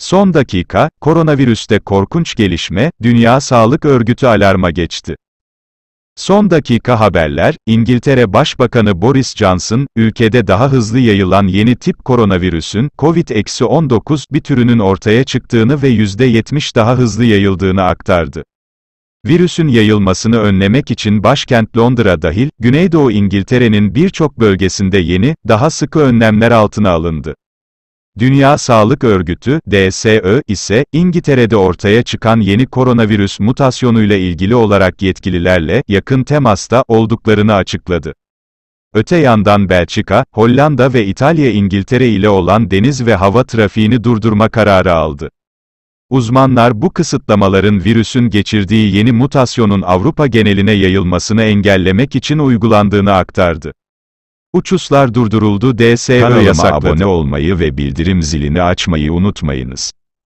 Son dakika, koronavirüste korkunç gelişme, Dünya Sağlık Örgütü alarma geçti. Son dakika haberler, İngiltere Başbakanı Boris Johnson, ülkede daha hızlı yayılan yeni tip koronavirüsün, COVID-19 bir türünün ortaya çıktığını ve %70 daha hızlı yayıldığını aktardı. Virüsün yayılmasını önlemek için başkent Londra dahil, Güneydoğu İngiltere'nin birçok bölgesinde yeni, daha sıkı önlemler altına alındı. Dünya Sağlık Örgütü, DSÖ, ise, İngiltere'de ortaya çıkan yeni koronavirüs mutasyonuyla ilgili olarak yetkililerle, yakın temasta, olduklarını açıkladı. Öte yandan Belçika, Hollanda ve İtalya İngiltere ile olan deniz ve hava trafiğini durdurma kararı aldı. Uzmanlar bu kısıtlamaların virüsün geçirdiği yeni mutasyonun Avrupa geneline yayılmasını engellemek için uygulandığını aktardı. Uçuşlar durduruldu, DSÖ Kanalıma yasakladı. abone olmayı ve bildirim zilini açmayı unutmayınız.